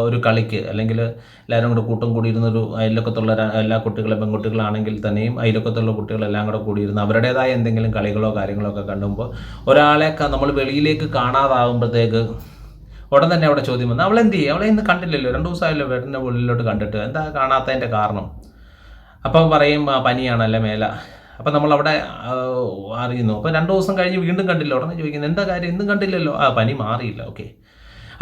ഒരു കളിക്ക് അല്ലെങ്കിൽ എല്ലാവരും കൂടെ കൂട്ടം കൂടിയിരുന്നൊരു അയൽവക്കത്തുള്ള എല്ലാ കുട്ടികളും പെൺകുട്ടികളാണെങ്കിൽ തന്നെയും അയൽവക്കത്തുള്ള കുട്ടികളെല്ലാം കൂടെ കൂടിയിരുന്ന് അവരുടേതായ എന്തെങ്കിലും കളികളോ കാര്യങ്ങളോ ഒക്കെ കണ്ടുമ്പോൾ ഒരാളെ നമ്മൾ വെളിയിലേക്ക് കാണാതാകുമ്പോഴത്തേക്ക് ഉടൻ തന്നെ അവിടെ ചോദ്യം വന്നു, അവളെന്ത് ചെയ്യും, അവളെ ഇന്ന് കണ്ടില്ലല്ലോ, 2 ദിവസമായല്ലോ വീടിൻ്റെ ഉള്ളിലോട്ട് കണ്ടിട്ട്, എന്താ കാണാത്തതിൻ്റെ കാരണം? അപ്പം പറയും പനിയാണല്ലേ മേല. അപ്പം നമ്മളവിടെ അറിയുന്നു. അപ്പോൾ 2 ദിവസം കഴിഞ്ഞ് വീണ്ടും കണ്ടില്ല. ഉടനെ ചോദിക്കുന്നത് എന്താ കാര്യം, ഇന്നും കണ്ടില്ലല്ലോ, പനി മാറിയില്ല, ഓക്കെ.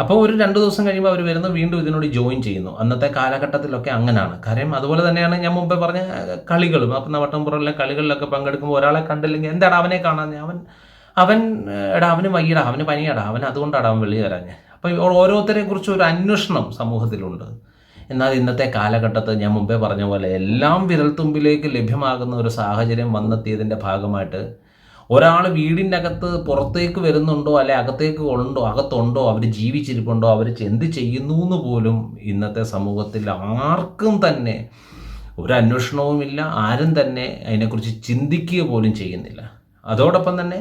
അപ്പോൾ ഒരു 2 ദിവസം കഴിയുമ്പോൾ അവർ വരുന്നു, വീണ്ടും ഇതിനോട് ജോയിൻ ചെയ്യുന്നു. അന്നത്തെ കാലഘട്ടത്തിലൊക്കെ അങ്ങനെയാണ് കാര്യം. അതുപോലെ തന്നെയാണ് ഞാൻ മുമ്പേ പറഞ്ഞ കളികളും. അപ്പം വട്ടംപുറയിലെ കളികളിലൊക്കെ പങ്കെടുക്കുമ്പോൾ ഒരാളെ കണ്ടില്ലെങ്കിൽ എന്താണ് അവനെ കാണാൻ, അവൻ എടാ അവന് വയ്യടാ, അവന് പനിയടാ, അവൻ അതുകൊണ്ടാണ് അവൻ വെളി തരാഞ്ഞ്. അപ്പോൾ ഓരോരുത്തരെ കുറിച്ച് ഒരു അന്വേഷണം സമൂഹത്തിലുണ്ട്. എന്നാൽ ഇന്നത്തെ കാലഘട്ടത്തിൽ ഞാൻ മുമ്പേ പറഞ്ഞ പോലെ എല്ലാം വിരൽത്തുമ്പിലേക്ക് ലഭ്യമാകുന്ന ഒരു സാഹചര്യം വന്നെത്തിയതിൻ്റെ ഭാഗമായിട്ട് ഒരാൾ വീടിൻ്റെ അകത്ത് പുറത്തേക്ക് വരുന്നുണ്ടോ അല്ലെ അകത്തുണ്ടോ, അവർ ജീവിച്ചിരിപ്പുണ്ടോ, അവർ എന്ത് ചെയ്യുന്നു എന്ന് പോലും ഇന്നത്തെ സമൂഹത്തിൽ ആർക്കും തന്നെ ഒരു അന്വേഷണവുമില്ല. ആരും തന്നെ അതിനെക്കുറിച്ച് ചിന്തിക്കുക പോലും ചെയ്യുന്നില്ല. അതോടൊപ്പം തന്നെ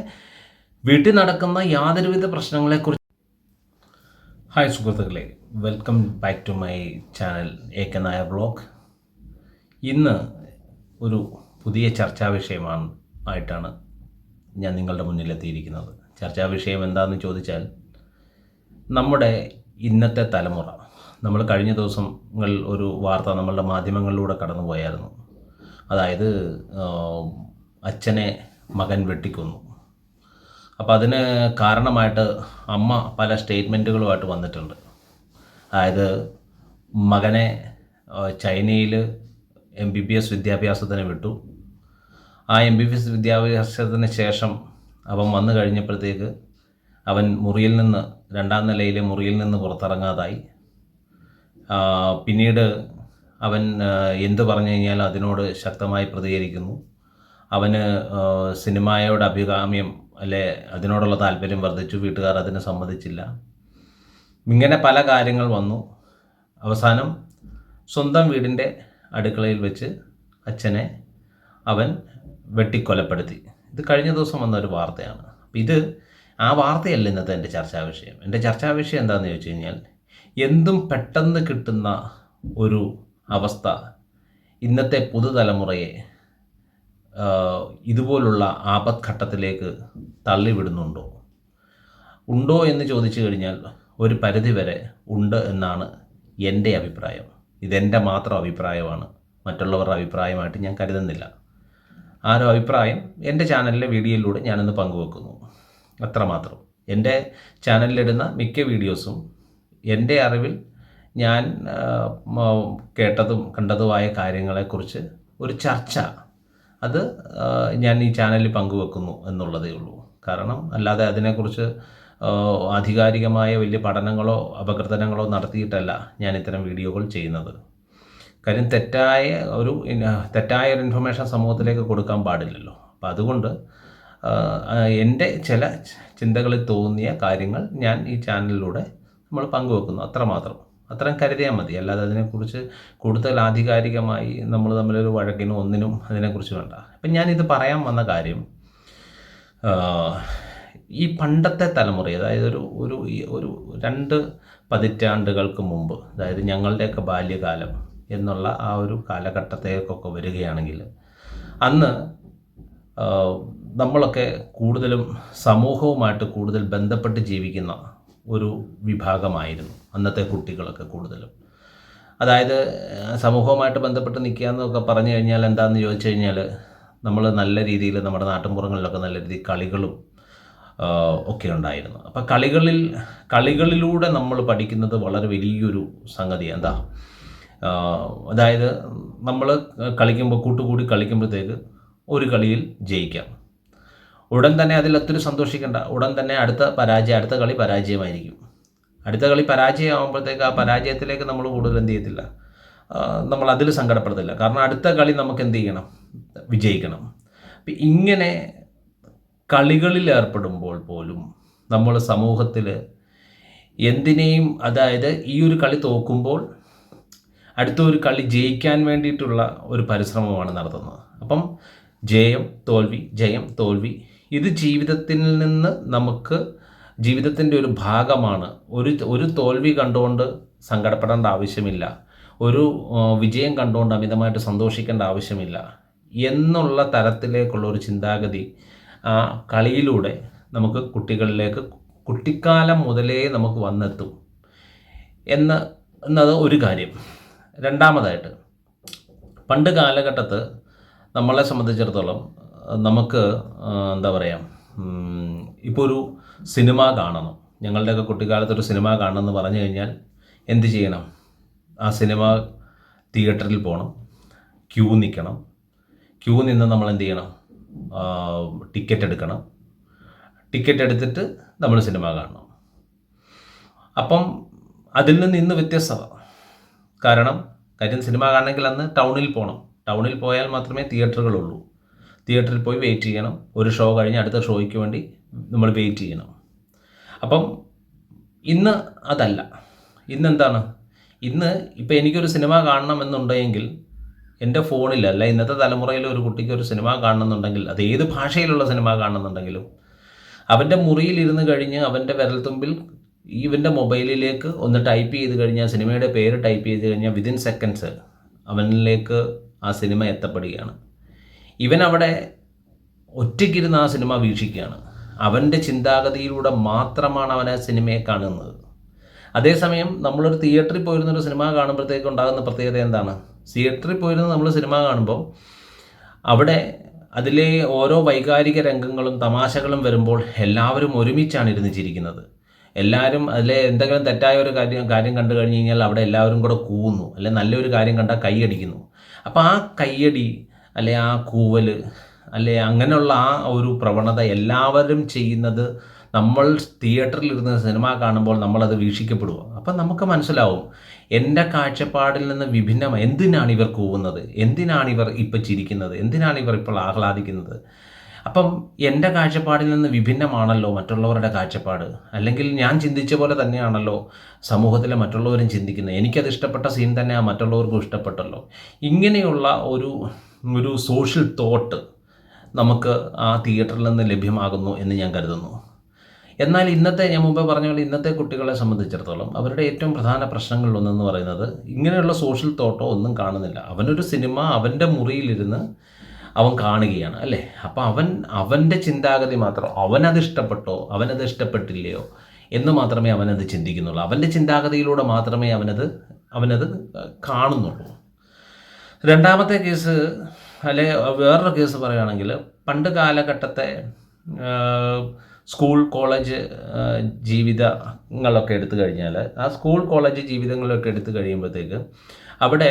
വീട്ടിൽ നടക്കുന്ന യാതൊരുവിധ പ്രശ്നങ്ങളെക്കുറിച്ച്. ഹായ് സുഹൃത്തുക്കളെ, welcome back to my channel AK Nair vlog. ഇന്ന് ഒരു പുതിയ ചർച്ചാ വിഷയമായിട്ടാണ് ഞാൻ നിങ്ങളുടെ മുന്നിലെത്തിയിരിക്കുന്നത്. ചർച്ചാ വിഷയം എന്താണെന്ന് ചോദിച്ചാൽ, നമ്മുടെ ഇന്നത്തെ തലമുറ. നമ്മൾ കഴിഞ്ഞ ദിവസങ്ങളിൽ ഒരു വാർത്ത നമ്മളുടെ മാധ്യമങ്ങളിലൂടെ കടന്നു പോയായിരുന്നു. അതായത് അച്ഛനെ മകൻ വെട്ടിക്കൊന്നു. അപ്പോൾ അതിന് കാരണമായിട്ട് അമ്മ പല സ്റ്റേറ്റ്മെൻറ്റുകളുമായിട്ട് വന്നിട്ടുണ്ട്. അതായത് മകനെ ചൈനയിൽ MBBS വിദ്യാഭ്യാസത്തിന് വിട്ടു. ആ MBBS വിദ്യാഭ്യാസത്തിന് ശേഷം അവൻ വന്നു കഴിഞ്ഞപ്പോഴത്തേക്ക് അവൻ മുറിയിൽ നിന്ന് 2ാം നിലയിലെ മുറിയിൽ നിന്ന് പുറത്തിറങ്ങാതായി. പിന്നീട് അവൻ എന്ത് പറഞ്ഞു കഴിഞ്ഞാൽ അതിനോട് ശക്തമായി പ്രതികരിക്കുന്നു. അവന് സിനിമയോട് അഭികാമ്യം അല്ലെ അതിനോടുള്ള താല്പര്യം വർദ്ധിച്ചു. വീട്ടുകാർ അതിന് സമ്മതിച്ചില്ല. ഇങ്ങനെ പല കാര്യങ്ങൾ വന്നു. അവസാനം സ്വന്തം വീടിൻ്റെ അടുക്കളയിൽ വെച്ച് അച്ഛനെ അവൻ വെട്ടിക്കൊലപ്പെടുത്തി. ഇത് കഴിഞ്ഞ ദിവസം വന്നൊരു വാർത്തയാണ്. ആ വാർത്തയല്ല ഇന്നത്തെ എൻ്റെ ചർച്ചാ വിഷയം. എൻ്റെ ചർച്ചാ വിഷയം എന്താണെന്ന് ചോദിച്ചു കഴിഞ്ഞാൽ, എന്തും പെട്ടെന്ന് കിട്ടുന്ന ഒരു അവസ്ഥ ഇന്നത്തെ പുതുതലമുറയെ ഇതുപോലുള്ള ആപത്ഘട്ടത്തിലേക്ക് ഉണ്ടോ എന്ന് ചോദിച്ചു കഴിഞ്ഞാൽ ഒരു പരിധിവരെ ഉണ്ട് എന്നാണ് എൻ്റെ അഭിപ്രായം. ഇതെൻ്റെ മാത്രം അഭിപ്രായമാണ്, മറ്റുള്ളവരുടെ അഭിപ്രായമായിട്ട് ഞാൻ കരുതുന്നില്ല. ആ ഒരു അഭിപ്രായം എൻ്റെ ചാനലിലെ വീഡിയോയിലൂടെ ഞാനിന്ന് പങ്കുവെക്കുന്നു, അത്രമാത്രം. എൻ്റെ ചാനലിലിടുന്ന മിക്ക വീഡിയോസും എൻ്റെ അറിവിൽ ഞാൻ കേട്ടതും കണ്ടതുമായ കാര്യങ്ങളെക്കുറിച്ച് ഒരു ചർച്ച, അത് ഞാൻ ഈ ചാനലിൽ പങ്കുവെക്കുന്നു എന്നുള്ളതേ ഉള്ളൂ. കാരണം അല്ലാതെ അതിനെക്കുറിച്ച് ആധികാരികമായ വലിയ പഠനങ്ങളോ അപഗ്രഥനങ്ങളോ നടത്തിയിട്ടല്ല ഞാൻ ഇത്തരം വീഡിയോകൾ ചെയ്യുന്നത്. കാര്യം തെറ്റായ ഒരു ഇൻഫർമേഷൻ സമൂഹത്തിലേക്ക് കൊടുക്കാൻ പാടില്ലല്ലോ. അപ്പം അതുകൊണ്ട് എൻ്റെ ചില ചിന്തകളിൽ തോന്നിയ കാര്യങ്ങൾ ഞാൻ ഈ ചാനലിലൂടെ നമ്മൾ പങ്കുവെക്കുന്നു, അത്രമാത്രം. അത്രയും കരുതിയാൽ മതി. അല്ലാതെ അതിനെക്കുറിച്ച് കൂടുതൽ ആധികാരികമായി നമ്മൾ തമ്മിലൊരു വഴക്കിനോ ഒന്നിനും അതിനെക്കുറിച്ച് വേണ്ട. അപ്പം ഞാനിത് പറയാൻ വന്ന കാര്യം, ഈ പണ്ടത്തെ തലമുറ, അതായത് ഒരു 2 പതിറ്റാണ്ടുകൾക്ക് മുമ്പ്, അതായത് ഞങ്ങളുടെയൊക്കെ ബാല്യകാലം എന്നുള്ള ആ ഒരു കാലഘട്ടത്തേക്കൊക്കെ വരികയാണെങ്കിൽ, അന്ന് നമ്മളൊക്കെ കൂടുതലും സമൂഹവുമായിട്ട് കൂടുതൽ ബന്ധപ്പെട്ട് ജീവിക്കുന്ന ഒരു വിഭാഗമായിരുന്നു അന്നത്തെ കുട്ടികളൊക്കെ കൂടുതലും. അതായത് സമൂഹവുമായിട്ട് ബന്ധപ്പെട്ട് നിൽക്കുക എന്നൊക്കെ പറഞ്ഞു കഴിഞ്ഞാൽ എന്താണെന്ന് ചോദിച്ചു കഴിഞ്ഞാൽ, നമ്മൾ നല്ല രീതിയിൽ നമ്മുടെ നാട്ടിൻപുറങ്ങളിലൊക്കെ നല്ല രീതിയിൽ കളികളും ഒക്കെ ഉണ്ടായിരുന്നു. അപ്പം കളികളിലൂടെ നമ്മൾ പഠിക്കുന്നത് വളരെ വലിയൊരു സംഗതിയാണ്. എന്താ, അതായത് നമ്മൾ കൂട്ടുകൂടി കളിക്കുമ്പോഴത്തേക്ക് ഒരു കളിയിൽ ജയിക്കാം, ഉടൻ തന്നെ അതിൽ ഒത്തിരി സന്തോഷിക്കേണ്ട, ഉടൻ തന്നെ അടുത്ത കളി പരാജയമായിരിക്കും. അടുത്ത കളി പരാജയമാകുമ്പോഴത്തേക്ക് ആ പരാജയത്തിലേക്ക് നമ്മൾ കൂടുതൽ എന്ത് ചെയ്യത്തില്ല, നമ്മൾ അതിൽ സങ്കടപ്പെടത്തില്ല. കാരണം അടുത്ത കളി നമുക്ക് എന്ത് ചെയ്യണം, വിജയിക്കണം. അപ്പം ഇങ്ങനെ കളികളിൽ ഏർപ്പെടുമ്പോൾ പോലും നമ്മൾ സമൂഹത്തിൽ എന്തിനേയും, അതായത് ഈ ഒരു കളി തോക്കുമ്പോൾ അടുത്തൊരു കളി ജയിക്കാൻ വേണ്ടിയിട്ടുള്ള ഒരു പരിശ്രമമാണ് നടത്തുന്നത്. അപ്പം ജയം തോൽവി ഇത് ജീവിതത്തിൽ നിന്ന് നമുക്ക് ജീവിതത്തിൻ്റെ ഒരു ഭാഗമാണ്. ഒരു തോൽവി കണ്ടുകൊണ്ട് സങ്കടപ്പെടേണ്ട ആവശ്യമില്ല, ഒരു വിജയം കണ്ടുകൊണ്ട് അമിതമായിട്ട് സന്തോഷിക്കേണ്ട ആവശ്യമില്ല എന്നുള്ള തരത്തിലേക്കുള്ള ഒരു ചിന്താഗതി ആ കളിയിലൂടെ നമുക്ക് കുട്ടികളിലേക്ക് കുട്ടിക്കാലം മുതലേ നമുക്ക് വന്നെത്തും എന്നത് ഒരു കാര്യം. രണ്ടാമതായിട്ട്, പണ്ട് കാലഘട്ടത്ത് നമ്മളെ സംബന്ധിച്ചിടത്തോളം നമുക്ക് എന്താ പറയുക, ഇപ്പോൾ ഒരു സിനിമ കാണണം, ഞങ്ങളുടെയൊക്കെ കുട്ടിക്കാലത്തൊരു സിനിമ കാണണം എന്ന് പറഞ്ഞു കഴിഞ്ഞാൽ എന്ത് ചെയ്യണം? ആ സിനിമ തിയേറ്ററിൽ പോകണം, ക്യൂ നിൽക്കണം, ക്യൂ നിന്ന് നമ്മൾ എന്ത് ചെയ്യണം? ടിക്കറ്റ് എടുക്കണം, ടിക്കറ്റ് എടുത്തിട്ട് നമ്മൾ സിനിമ കാണണം. അപ്പം അതിൽ നിന്ന് ഇന്ന് വ്യത്യസ്തമാണ്. കാര്യം സിനിമ കാണണമെങ്കിൽ അന്ന് ടൗണിൽ പോകണം, ടൗണിൽ പോയാൽ മാത്രമേ തിയേറ്ററുകളുള്ളൂ. തിയേറ്ററിൽ പോയി വെയിറ്റ് ചെയ്യണം, ഒരു ഷോ കഴിഞ്ഞ് അടുത്ത ഷോയ്ക്ക് വേണ്ടി നമ്മൾ വെയിറ്റ് ചെയ്യണം. അപ്പം ഇന്ന് അതല്ല. ഇന്നെന്താണ്? ഇന്ന് ഇപ്പോൾ എനിക്കൊരു സിനിമ കാണണമെന്നുണ്ടെങ്കിൽ എൻ്റെ ഫോണിലല്ല, ഇന്നത്തെ തലമുറയിൽ ഒരു കുട്ടിക്ക് ഒരു സിനിമ കാണണമെന്നുണ്ടെങ്കിൽ, അത് ഏത് ഭാഷയിലുള്ള സിനിമ കാണണമെന്നുണ്ടെങ്കിലും അവൻ്റെ മുറിയിലിരുന്ന് കഴിഞ്ഞ് അവൻ്റെ വിരൽത്തുമ്പിൽ ഇവൻ്റെ മൊബൈലിലേക്ക് ഒന്ന് ടൈപ്പ് ചെയ്ത് കഴിഞ്ഞാൽ, സിനിമയുടെ പേര് ടൈപ്പ് ചെയ്ത് കഴിഞ്ഞാൽ വിതിൻ സെക്കൻഡ്സ് അവനിലേക്ക് ആ സിനിമ എത്തപ്പെടുകയാണ്. ഇവൻ അവിടെ ഒറ്റയ്ക്കിരുന്ന് ആ സിനിമ വീക്ഷിക്കുകയാണ്. അവൻ്റെ ചിന്താഗതിയിലൂടെ മാത്രമാണ് അവൻ ആ സിനിമയെ കാണുന്നത്. അതേസമയം നമ്മളൊരു തിയേറ്ററിൽ പോയിരുന്നൊരു സിനിമ കാണുമ്പോഴത്തേക്ക് ഉണ്ടാകുന്ന പ്രത്യേകത എന്താണ്? തിയേറ്ററിൽ പോയിരുന്ന് നമ്മൾ സിനിമ കാണുമ്പോൾ അവിടെ അതിലെ ഓരോ വൈകാരിക രംഗങ്ങളും തമാശകളും വരുമ്പോൾ എല്ലാവരും ഒരുമിച്ചാണ് ഇരുന്ന് ചിരിക്കുന്നത്. എല്ലാവരും അതിലെ എന്തെങ്കിലും തെറ്റായ ഒരു കാര്യം കണ്ടു കഴിഞ്ഞ് കഴിഞ്ഞാൽ അവിടെ എല്ലാവരും കൂടെ കൂവുന്നു, അല്ലെങ്കിൽ നല്ലൊരു കാര്യം കണ്ടാൽ കൈയടിക്കുന്നു. അപ്പോൾ ആ കൈയടി അല്ലെ ആ കൂവൽ അല്ലെ അങ്ങനെയുള്ള ആ ഒരു പ്രവണത എല്ലാവരും ചെയ്യുന്നത് നമ്മൾ തിയേറ്ററിലിരുന്ന് സിനിമ കാണുമ്പോൾ നമ്മളത് വീക്ഷിക്കപ്പെടുക. അപ്പം നമുക്ക് മനസ്സിലാവും എൻ്റെ കാഴ്ചപ്പാടിൽ നിന്ന് വിഭിന്നമായി എന്തിനാണ് ഇവർ കൂവുന്നത്, എന്തിനാണ് ഇവർ ഇപ്പോൾ ചിരിക്കുന്നത്, എന്തിനാണ് ഇവർ ഇപ്പോൾ ആഹ്ലാദിക്കുന്നത്. അപ്പം എൻ്റെ കാഴ്ചപ്പാടിൽ നിന്ന് വിഭിന്നമാണല്ലോ മറ്റുള്ളവരുടെ കാഴ്ചപ്പാട്, അല്ലെങ്കിൽ ഞാൻ ചിന്തിച്ച പോലെ തന്നെയാണല്ലോ സമൂഹത്തിലെ മറ്റുള്ളവരും ചിന്തിക്കുന്നത്, എനിക്കത് ഇഷ്ടപ്പെട്ട സീൻ തന്നെ ആ മറ്റുള്ളവർക്കും ഇഷ്ടപ്പെട്ടല്ലോ. ഇങ്ങനെയുള്ള ഒരു സോഷ്യൽ തോട്ട് നമുക്ക് ആ തിയേറ്ററിൽ നിന്ന് ലഭ്യമാകുന്നു എന്ന് ഞാൻ കരുതുന്നു. എന്നാൽ ഞാൻ മുമ്പേ പറഞ്ഞ പോലെ ഇന്നത്തെ കുട്ടികളെ സംബന്ധിച്ചിടത്തോളം അവരുടെ ഏറ്റവും പ്രധാന പ്രശ്നങ്ങളിലൊന്നെന്ന് പറയുന്നത് ഇങ്ങനെയുള്ള സോഷ്യൽ തോട്ടോ ഒന്നും കാണുന്നില്ല. അവനൊരു സിനിമ അവൻ്റെ മുറിയിലിരുന്ന് അവൻ കാണുകയാണ് അല്ലേ. അപ്പോൾ അവൻ്റെ ചിന്താഗതി മാത്രം, അവനത് ഇഷ്ടപ്പെട്ടോ അവനത് ഇഷ്ടപ്പെട്ടില്ലയോ എന്ന് മാത്രമേ അവനത് ചിന്തിക്കുന്നുള്ളൂ. അവൻ്റെ ചിന്താഗതിയിലൂടെ മാത്രമേ അവനത് കാണുന്നുള്ളൂ. രണ്ടാമത്തെ കേസ് അല്ലെ വേറൊരു കേസ് പറയുകയാണെങ്കിൽ, പണ്ട് കാലഘട്ടത്തെ സ്കൂൾ കോളേജ് ജീവിതങ്ങളൊക്കെ എടുത്തു കഴിഞ്ഞാൽ, ആ സ്കൂൾ കോളേജ് ജീവിതങ്ങളൊക്കെ എടുത്തു കഴിയുമ്പോഴത്തേക്ക് അവിടെ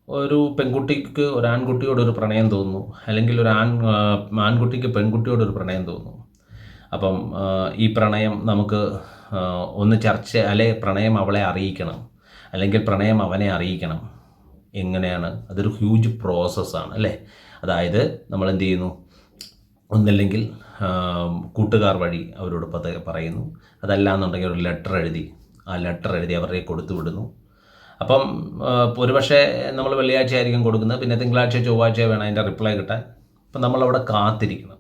ഒരു പെൺകുട്ടിക്ക് ഒരു ആൺകുട്ടിയോടൊരു പ്രണയം തോന്നുന്നു, അല്ലെങ്കിൽ ഒരു ആൺകുട്ടിക്ക് പെൺകുട്ടിയോടൊരു പ്രണയം തോന്നുന്നു. അപ്പം ഈ പ്രണയം നമുക്ക് ഒന്ന് പ്രണയം അവളെ അറിയിക്കണം, അല്ലെങ്കിൽ പ്രണയം അവനെ അറിയിക്കണം. എങ്ങനെയാണ്? അതൊരു ഹ്യൂജ് പ്രോസസ്സാണ് അല്ലേ. അതായത് നമ്മൾ എന്ത് ചെയ്യുന്നു? ഒന്നില്ലെങ്കിൽ കൂട്ടുകാർ വഴി അവരോട് പറയുന്നു, അതല്ലാന്നുണ്ടെങ്കിൽ ഒരു ലെറ്റർ എഴുതി അവരുടെ കൊടുത്തു വിടുന്നു. അപ്പം ഒരുപക്ഷെ നമ്മൾ വെള്ളിയാഴ്ച ആയിരിക്കും കൊടുക്കുന്നത്, പിന്നെ തിങ്കളാഴ്ച ചൊവ്വാഴ്ച വേണം അതിൻ്റെ റിപ്ലൈ കിട്ടാൻ. അപ്പം നമ്മളവിടെ കാത്തിരിക്കണം.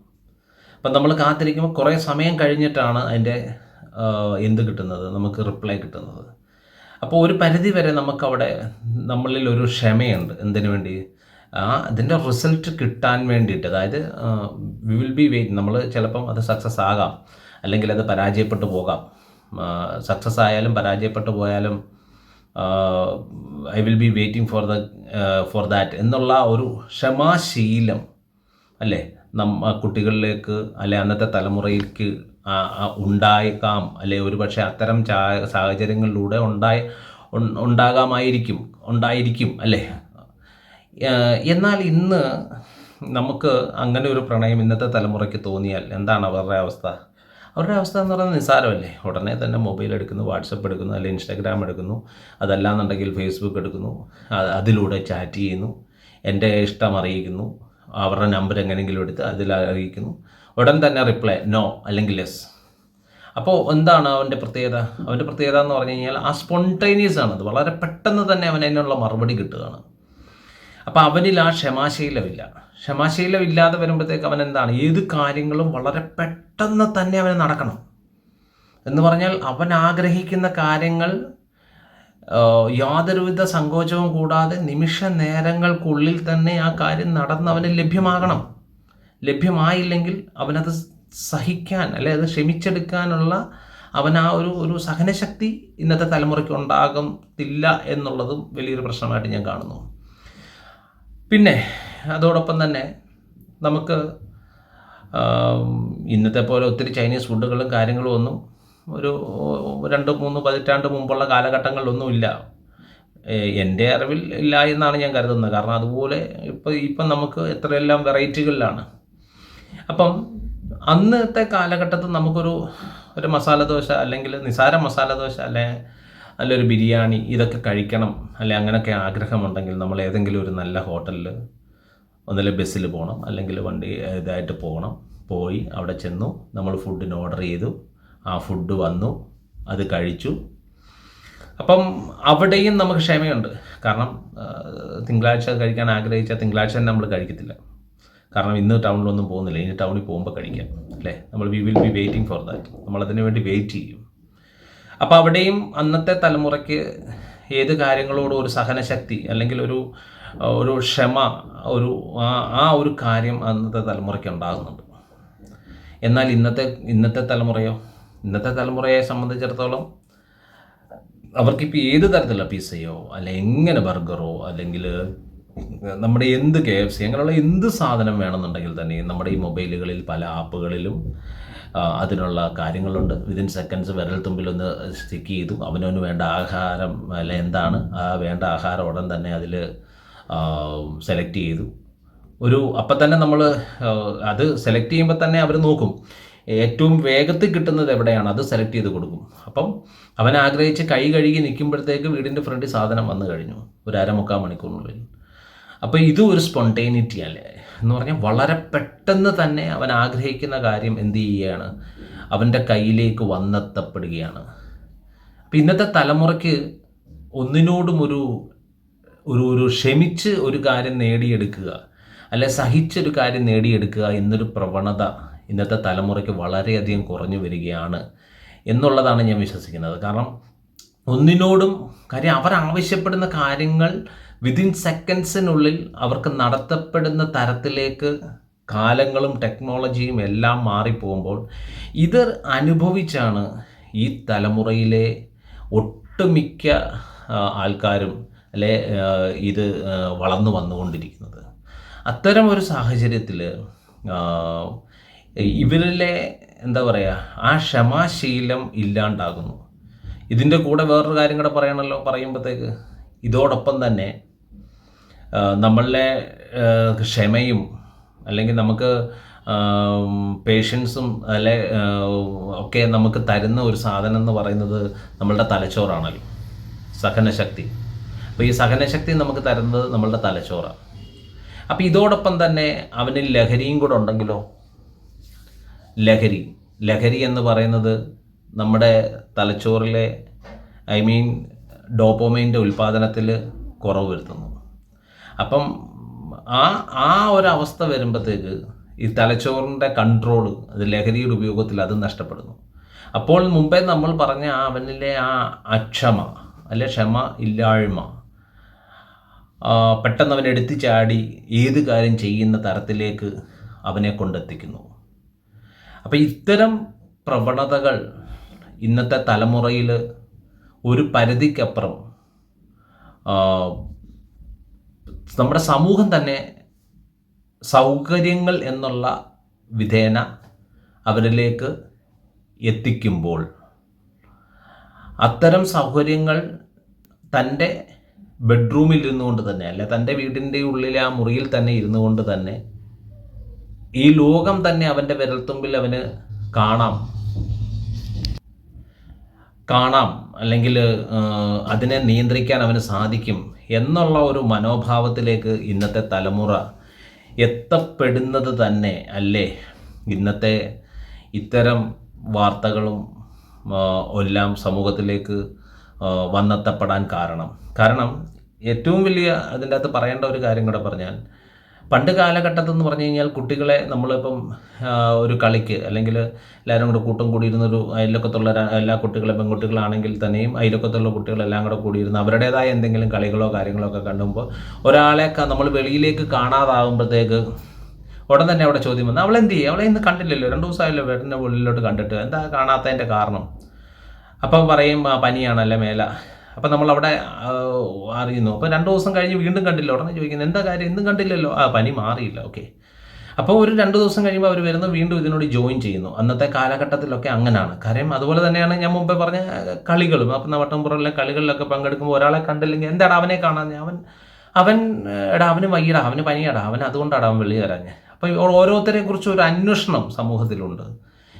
അപ്പം നമ്മൾ കാത്തിരിക്കുമ്പോൾ കുറേ സമയം കഴിഞ്ഞിട്ടാണ് അതിൻ്റെ കിട്ടുന്നത്, നമുക്ക് റിപ്ലൈ കിട്ടുന്നത്. അപ്പോൾ ഒരു പരിധി വരെ നമുക്കവിടെ നമ്മളിൽ ഒരു ക്ഷമയുണ്ട്. എന്തിനു വേണ്ടി? അതിൻ്റെ റിസൾട്ട് കിട്ടാൻ വേണ്ടിയിട്ട്. അതായത് വി വിൽ ബി വെയിറ്റ്. നമ്മൾ ചിലപ്പം അത് സക്സസ് ആകാം, അല്ലെങ്കിൽ അത് പരാജയപ്പെട്ടു പോകാം. സക്സസ് ആയാലും പരാജയപ്പെട്ടു പോയാലും I will be waiting for that എന്നുള്ള ഒരു ക്ഷമാശീലം അല്ലേ കുട്ടികളിലേക്ക് അല്ലെ അന്നത്തെ തലമുറയ്ക്ക് ഉണ്ടായേക്കാം, അല്ലെ ഒരുപക്ഷെ അത്തരം സാഹചര്യങ്ങളിലൂടെ ഉണ്ടായിരിക്കും അല്ലേ. എന്നാൽ ഇന്ന് നമുക്ക് അങ്ങനെ ഒരു പ്രണയം ഇന്നത്തെ തലമുറയ്ക്ക് തോന്നിയാൽ എന്താണ് അവരുടെ അവസ്ഥ? അവരുടെ അവസ്ഥ എന്ന് പറയുന്നത് നിസ്സാരമല്ലേ. ഉടനെ തന്നെ മൊബൈൽ എടുക്കുന്നു, വാട്സപ്പ് എടുക്കുന്നു, അല്ലെങ്കിൽ ഇൻസ്റ്റാഗ്രാം എടുക്കുന്നു, അതല്ലാന്നുണ്ടെങ്കിൽ ഫേസ്ബുക്ക് എടുക്കുന്നു, അതിലൂടെ ചാറ്റ് ചെയ്യുന്നു, എൻ്റെ ഇഷ്ടം അറിയിക്കുന്നു, അവരുടെ നമ്പർ എങ്ങനെയെങ്കിലും എടുത്ത് അതിൽ അറിയിക്കുന്നു, ഉടൻ തന്നെ റിപ്ലൈ നോ അല്ലെങ്കിൽ യെസ്. അപ്പോൾ എന്താണ് അവൻ്റെ പ്രത്യേകത? അവൻ്റെ പ്രത്യേകത എന്ന് പറഞ്ഞു കഴിഞ്ഞാൽ ആ സ്പോണ്ടേനിയസ് ആണ്. അത് വളരെ പെട്ടെന്ന് തന്നെ അവൻ അതിനുള്ള മറുപടി കിട്ടുകയാണ്. അപ്പോൾ അവനിൽ ആ ക്ഷമാശീലമില്ലാതെ വരുമ്പോഴത്തേക്ക് അവൻ എന്താണ്, ഏത് കാര്യങ്ങളും വളരെ പെട്ടെന്ന് തന്നെ അവന് നടക്കണം. എന്ന് പറഞ്ഞാൽ അവൻ ആഗ്രഹിക്കുന്ന കാര്യങ്ങൾ യാതൊരുവിധ സങ്കോചവും കൂടാതെ നിമിഷ നേരങ്ങൾക്കുള്ളിൽ തന്നെ ആ കാര്യം നടന്ന് അവന് ലഭ്യമാകണം. ലഭ്യമായില്ലെങ്കിൽ അവനത് സഹിക്കാൻ അല്ലെ അത് ക്ഷമിച്ചെടുക്കാനുള്ള അവൻ ആ ഒരു സഹനശക്തി ഇന്നത്തെ തലമുറയ്ക്ക് ഉണ്ടാകത്തില്ല എന്നുള്ളതും വലിയൊരു പ്രശ്നമായിട്ട് ഞാൻ കാണുന്നു. പിന്നെ അതോടൊപ്പം തന്നെ നമുക്ക് ഇന്നത്തെ പോലെ ഒത്തിരി ചൈനീസ് ഫുഡുകളും കാര്യങ്ങളും ഒന്നും ഒരു 2-3 പതിറ്റാണ്ട് മുമ്പുള്ള കാലഘട്ടങ്ങളിലൊന്നുമില്ല. എൻ്റെ അറിവിൽ ഇല്ല എന്നാണ് ഞാൻ കരുതുന്നത്. കാരണം അതുപോലെ ഇപ്പം നമുക്ക് എത്രയെല്ലാം വെറൈറ്റികളിലാണ്. അപ്പം അന്നത്തെ കാലഘട്ടത്തിൽ നമുക്കൊരു മസാല ദോശ അല്ലെങ്കിൽ നിസാര മസാല ദോശ നല്ലൊരു ബിരിയാണി ഇതൊക്കെ കഴിക്കണം അങ്ങനെയൊക്കെ ആഗ്രഹമുണ്ടെങ്കിൽ നമ്മൾ ഏതെങ്കിലും ഒരു നല്ല ഹോട്ടലിൽ ഒന്നിലെ ബസ്സിൽ പോകണം, അല്ലെങ്കിൽ വണ്ടി ഇതായിട്ട് പോയി അവിടെ ചെന്നു നമ്മൾ ഫുഡിന് ഓർഡർ ചെയ്തു, ആ ഫുഡ് വന്നു, അത് കഴിച്ചു. അപ്പം അവിടെയും നമുക്ക് ക്ഷമയുണ്ട്. കാരണം തിങ്കളാഴ്ച കഴിക്കാൻ ആഗ്രഹിച്ചാൽ തിങ്കളാഴ്ച തന്നെ നമ്മൾ കഴിക്കത്തില്ല. കാരണം ഇന്ന് ടൗണിലൊന്നും പോകുന്നില്ല, ഇനി ടൗണിൽ പോകുമ്പോൾ കഴിക്കാം അല്ലേ. We will be waiting for that. നമ്മളതിനു വേണ്ടി വെയിറ്റ് ചെയ്യും. അപ്പോൾ അവിടെയും അന്നത്തെ തലമുറയ്ക്ക് ഏത് കാര്യങ്ങളോടും ഒരു സഹനശക്തി അല്ലെങ്കിൽ ഒരു ക്ഷമ ആ ഒരു കാര്യം അന്നത്തെ തലമുറയ്ക്ക് ഉണ്ടാകുന്നുണ്ട്. എന്നാൽ ഇന്നത്തെ തലമുറയെ സംബന്ധിച്ചിടത്തോളം അവർക്കിപ്പോൾ ഏത് തരത്തിലുള്ള പിസയോ എങ്ങനെ ബർഗറോ അല്ലെങ്കിൽ നമ്മുടെ എന്ത് KFC അങ്ങനെയുള്ള എന്ത് സാധനം വേണമെന്നുണ്ടെങ്കിൽ തന്നെ നമ്മുടെ ഈ മൊബൈലുകളിൽ പല ആപ്പുകളിലും അതിനുള്ള കാര്യങ്ങളുണ്ട്. വിതിൻ സെക്കൻഡ്സ് വിരൽ തുമ്പിലൊന്ന് സ്റ്റിക്ക് ചെയ്തു അവനവന് വേണ്ട ആഹാരം എന്താണ് ആ വേണ്ട ആഹാരം ഉടൻ തന്നെ അതിൽ സെലക്ട് ചെയ്തു. അപ്പം തന്നെ നമ്മൾ അത് സെലക്ട് ചെയ്യുമ്പോൾ തന്നെ അവർ നോക്കും ഏറ്റവും വേഗത്തിൽ കിട്ടുന്നത് എവിടെയാണ്, അത് സെലക്ട് ചെയ്ത് കൊടുക്കും. അപ്പം അവൻ ആഗ്രഹിച്ച് കൈ കഴുകി നിൽക്കുമ്പോഴത്തേക്ക് വീടിൻ്റെ ഫ്രണ്ടിൽ സാധനം വന്നു കഴിഞ്ഞു ഒരു 3/4 മണിക്കൂറിനുള്ളിൽ. അപ്പോൾ ഇതും ഒരു സ്പോണ്ടേനിറ്റി എന്ന് പറഞ്ഞാൽ വളരെ പെട്ടെന്ന് തന്നെ അവൻ ആഗ്രഹിക്കുന്ന കാര്യം എന്ത് ചെയ്യുകയാണ്, അവൻ്റെ കയ്യിലേക്ക് വന്നെത്തപ്പെടുകയാണ്. അപ്പം ഇന്നത്തെ തലമുറയ്ക്ക് ഒന്നിനോടും ഒരു ക്ഷമിച്ച് ഒരു കാര്യം നേടിയെടുക്കുക സഹിച്ചൊരു കാര്യം നേടിയെടുക്കുക എന്നൊരു പ്രവണത ഇന്നത്തെ തലമുറയ്ക്ക് വളരെയധികം കുറഞ്ഞു വരികയാണ് എന്നുള്ളതാണ് ഞാൻ വിശ്വസിക്കുന്നത്. കാരണം ഒന്നിനോടും കാര്യം അവർ ആവശ്യപ്പെടുന്ന കാര്യങ്ങൾ വിതിൻ സെക്കൻഡ്സിനുള്ളിൽ അവർക്ക് നടത്തപ്പെടുന്ന തരത്തിലേക്ക് കാലങ്ങളും ടെക്നോളജിയും എല്ലാം മാറിപ്പോകുമ്പോൾ ഇത് അനുഭവിച്ചാണ് ഈ തലമുറയിലെ ഒട്ടുമിക്ക ആൾക്കാരും ഇത് വളർന്നു വന്നുകൊണ്ടിരിക്കുന്നത്. അത്തരം ഒരു സാഹചര്യത്തിൽ ഇവരിലെ എന്താ പറയുക ആ ക്ഷമാശീലം ഇല്ലാണ്ടാകുന്നു. ഇതിൻ്റെ കൂടെ വേറൊരു കാര്യം കൂടെ പറയുമ്പോഴത്തേക്ക് ഇതോടൊപ്പം തന്നെ നമ്മളുടെ ക്ഷമയും അല്ലെങ്കിൽ നമുക്ക് പേഷ്യൻസും ഒക്കെ നമുക്ക് തരുന്ന ഒരു സാധനം എന്ന് പറയുന്നത് നമ്മളുടെ തലച്ചോറാണല്ലോ, സഹനശക്തി. അപ്പോൾ ഈ സഹനശക്തി നമുക്ക് തരുന്നത് നമ്മളുടെ തലച്ചോറാണ്. അപ്പോൾ ഇതോടൊപ്പം തന്നെ അവന് ലഹരിയും കൂടെ ഉണ്ടെങ്കിലോ, ലഹരി എന്ന് പറയുന്നത് നമ്മുടെ തലച്ചോറിലെ ഡോപ്പമൈൻ്റെ ഉൽപ്പാദനത്തിൽ കുറവ് വരുത്തുന്നു. അപ്പം ആ ഒരവസ്ഥ വരുമ്പോഴത്തേക്ക് ഈ തലച്ചോറിൻ്റെ കൺട്രോള് അത് ലഹരിയുടെ ഉപയോഗത്തിൽ അത് നഷ്ടപ്പെടുന്നു. അപ്പോൾ മുമ്പേ നമ്മൾ പറഞ്ഞ അവനിലെ ആ അക്ഷമ ക്ഷമ ഇല്ലായ്മ പെട്ടെന്ന് അവൻ എടുത്തു ചാടി ഏത് കാര്യം ചെയ്യുന്ന തരത്തിലേക്ക് അവനെ കൊണ്ടെത്തിക്കുന്നു. അപ്പോൾ ഇത്തരം പ്രവണതകൾ ഇന്നത്തെ തലമുറയിൽ ഒരു പരിധിക്കപ്പുറം നമ്മുടെ സമൂഹം തന്നെ സൗകര്യങ്ങൾ എന്നുള്ള വിധേന അവരിലേക്ക് എത്തിക്കുമ്പോൾ അത്തരം സൗകര്യങ്ങൾ തൻ്റെ ബെഡ്റൂമിൽ ഇരുന്നുകൊണ്ട് തന്നെ തൻ്റെ വീടിൻ്റെ ഉള്ളിലെ ആ മുറിയിൽ തന്നെ ഇരുന്നു കൊണ്ട് തന്നെ ഈ ലോകം തന്നെ അവൻ്റെ വിരൽത്തുമ്പിൽ അവന് കാണാം അല്ലെങ്കിൽ അതിനെ നിയന്ത്രിക്കാൻ അവന് സാധിക്കും എന്നുള്ള ഒരു മനോഭാവത്തിലേക്ക് ഇന്നത്തെ തലമുറ എത്തപ്പെടുന്നത് തന്നെ ഇന്നത്തെ ഇത്തരം വാർത്തകളും എല്ലാം സമൂഹത്തിലേക്ക് വന്നെത്തപ്പെടാൻ കാരണം ഏറ്റവും വലിയ അതിൻ്റെ അകത്ത് പറയേണ്ട ഒരു കാര്യം കൂടെ പറഞ്ഞാൽ പണ്ട് കാലഘട്ടത്തിൽ എന്ന് പറഞ്ഞു കഴിഞ്ഞാൽ കുട്ടികളെ നമ്മളിപ്പം ഒരു കളിക്ക് അല്ലെങ്കിൽ എല്ലാവരും കൂടെ കൂട്ടം കൂടിയിരുന്നൊരു അയൽവക്കത്തുള്ള എല്ലാ കുട്ടികളും പെൺകുട്ടികളാണെങ്കിൽ തന്നെയും അയൽവക്കത്തുള്ള കുട്ടികളെല്ലാം കൂടെ കൂടിയിരുന്ന് അവരുടേതായ എന്തെങ്കിലും കളികളോ കാര്യങ്ങളോ ഒക്കെ കണ്ടുമ്പോൾ ഒരാളെ നമ്മൾ വെളിയിലേക്ക് കാണാതാകുമ്പോഴത്തേക്ക് ഉടൻ തന്നെ അവിടെ ചോദ്യം വന്നു, അവളെന്ത് ചെയ്യും, അവളെ ഇന്ന് കണ്ടില്ലല്ലോ, 2 ദിവസമായല്ലോ വീടിൻ്റെ ഉള്ളിലോട്ട് കണ്ടിട്ട്, എന്താ കാണാത്തതിൻ്റെ കാരണം? അപ്പം പറയും പനിയാണല്ലേ മേല. അപ്പം നമ്മളവിടെ അറിയുന്നു. അപ്പോൾ 2 ദിവസം കഴിഞ്ഞ് വീണ്ടും കണ്ടില്ല. ഉടനെ ചോദിക്കുന്നത് എന്താ കാര്യം, ഇന്നും കണ്ടില്ലല്ലോ, പനി മാറിയില്ല, ഓക്കെ. അപ്പോൾ ഒരു 2 ദിവസം കഴിയുമ്പോൾ അവർ വരുന്നു, വീണ്ടും ഇതിനോട് ജോയിൻ ചെയ്യുന്നു. അന്നത്തെ കാലഘട്ടത്തിലൊക്കെ അങ്ങനെയാണ് കാര്യം. അതുപോലെ തന്നെയാണ് ഞാൻ മുമ്പേ പറഞ്ഞ കളികളും. അപ്പം വട്ടംപുറയിലെ കളികളിലൊക്കെ പങ്കെടുക്കുമ്പോൾ ഒരാളെ കണ്ടില്ലെങ്കിൽ എന്താടാ അവനെ കാണാൻ, അവൻ എടാ അവന് വയ്യടാ, അവന് പനിയാടാ, അവൻ അതുകൊണ്ടാണ് അവൻ വെളി തരാഞ്ഞ്. അപ്പോൾ ഓരോരുത്തരെ കുറിച്ച് ഒരു അന്വേഷണം സമൂഹത്തിലുണ്ട്.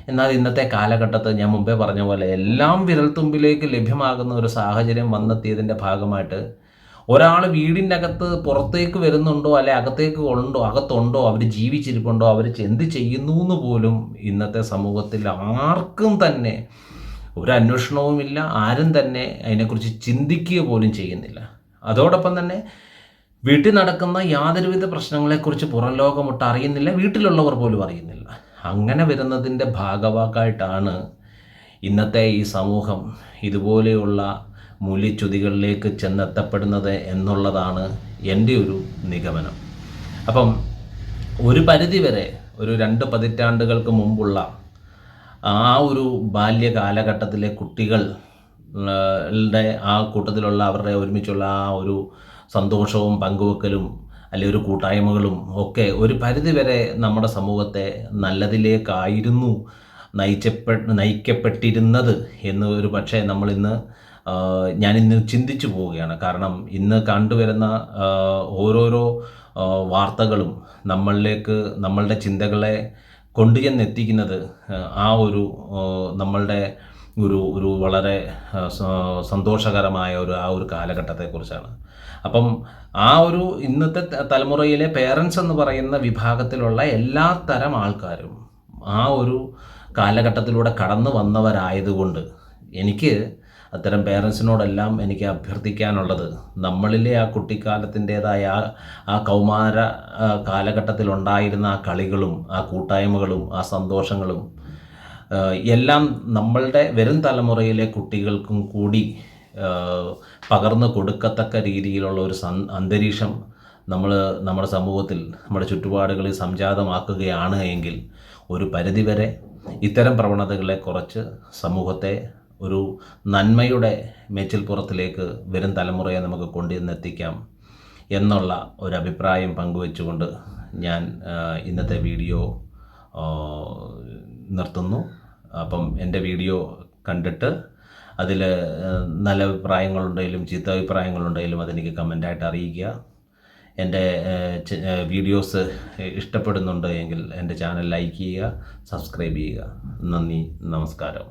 എന്നാൽ ഇന്നത്തെ കാലഘട്ടത്തിൽ ഞാൻ മുമ്പേ പറഞ്ഞ പോലെ എല്ലാം വിരൽത്തുമ്പിലേക്ക് ലഭ്യമാകുന്ന ഒരു സാഹചര്യം വന്നെത്തിയതിൻ്റെ ഭാഗമായിട്ട് ഒരാൾ വീടിൻ്റെ അകത്ത് പുറത്തേക്ക് വരുന്നുണ്ടോ അല്ലെ അകത്തുണ്ടോ അവർ ജീവിച്ചിരിപ്പുണ്ടോ, അവർ എന്ത് ചെയ്യുന്നു എന്ന് പോലും ഇന്നത്തെ സമൂഹത്തിൽ ആർക്കും തന്നെ ഒരു അന്വേഷണവുമില്ല. ആരും തന്നെ അതിനെക്കുറിച്ച് ചിന്തിക്കുക പോലും ചെയ്യുന്നില്ല. അതോടൊപ്പം തന്നെ വീട്ടിൽ നടക്കുന്ന യാതൊരുവിധ പ്രശ്നങ്ങളെക്കുറിച്ച് പുറം ലോകമൊട്ട് അറിയുന്നില്ല, വീട്ടിലുള്ളവർ പോലും അറിയുന്നില്ല. അങ്ങനെ വരുന്നതിൻ്റെ ഭാഗവാക്കായിട്ടാണ് ഇന്നത്തെ ഈ സമൂഹം ഇതുപോലെയുള്ള മൂല്യച്യുതികളിലേക്ക് ചെന്നെത്തപ്പെടുന്നത് എന്നുള്ളതാണ് എൻ്റെ ഒരു നിഗമനം. അപ്പം ഒരു പരിധിവരെ ഒരു 2 പതിറ്റാണ്ടുകൾക്ക് മുമ്പുള്ള ആ ഒരു ബാല്യകാലഘട്ടത്തിലെ കുട്ടികളുടെ ആ കൂട്ടത്തിലുള്ള അവരുടെ ഒരുമിച്ചുള്ള ആ ഒരു സന്തോഷവും പങ്കുവെക്കലും അല്ലെങ്കിൽ ഒരു കൂട്ടായ്മകളും ഒക്കെ ഒരു പരിധിവരെ നമ്മുടെ സമൂഹത്തെ നല്ലതിലേക്കായിരുന്നു നയിക്കപ്പെട്ടിരുന്നത് എന്ന് ഒരു പക്ഷേ ഞാനിന്ന് ചിന്തിച്ചു പോവുകയാണ്. കാരണം ഇന്ന് കണ്ടുവരുന്ന ഓരോരോ വാർത്തകളും നമ്മളുടെ ചിന്തകളെ കൊണ്ടുചെന്നെത്തിക്കുന്നത് ആ ഒരു നമ്മളുടെ ഒരു വളരെ സന്തോഷകരമായ ആ ഒരു കാലഘട്ടത്തെക്കുറിച്ചാണ്. അപ്പം ആ ഒരു ഇന്നത്തെ തലമുറയിലെ പേരൻസ് എന്ന് പറയുന്ന വിഭാഗത്തിലുള്ള എല്ലാ തരം ആൾക്കാരും ആ ഒരു കാലഘട്ടത്തിലൂടെ കടന്നു വന്നവരായതുകൊണ്ട് എനിക്ക് അത്തരം പേരൻസിനോടെല്ലാം എനിക്ക് അഭ്യർത്ഥിക്കാനുള്ളത്, നമ്മളിലെ ആ കുട്ടിക്കാലത്തിൻ്റേതായ ആ കൗമാര കാലഘട്ടത്തിലുണ്ടായിരുന്ന ആ കളികളും ആ കൂട്ടായ്മകളും ആ സന്തോഷങ്ങളും എല്ലാം നമ്മളുടെ വരും തലമുറയിലെ കുട്ടികൾക്കും കൂടി പകർന്നു കൊടുക്കത്തക്ക രീതിയിലുള്ള ഒരു അന്തരീക്ഷം നമ്മുടെ സമൂഹത്തിൽ നമ്മുടെ ചുറ്റുപാടുകളിൽ സംജാതമാക്കുകയാണ് എങ്കിൽ ഒരു പരിധിവരെ ഇത്തരം പ്രവണതകളെ കുറച്ച് സമൂഹത്തെ ഒരു നന്മയുടെ മേച്ചിൽപ്പുറത്തിലേക്ക് വരും തലമുറയെ നമുക്ക് കൊണ്ടുവന്നെത്തിക്കാം എന്നുള്ള ഒരു അഭിപ്രായം പങ്കുവെച്ചുകൊണ്ട് ഞാൻ ഇന്നത്തെ വീഡിയോ നിർത്തുന്നു. അപ്പം എൻ്റെ വീഡിയോ കണ്ടിട്ട് അതിൽ നല്ല അഭിപ്രായങ്ങളുണ്ടെങ്കിലും ചീത്ത അഭിപ്രായങ്ങളുണ്ടെങ്കിലും അതെനിക്ക് കമൻ്റായിട്ട് അറിയിക്കുക. എൻ്റെ വീഡിയോസ് ഇഷ്ടപ്പെടുന്നുണ്ട് എങ്കിൽ എൻ്റെ ചാനൽ ലൈക്ക് ചെയ്യുക, സബ്സ്ക്രൈബ് ചെയ്യുക. നന്ദി, നമസ്കാരം.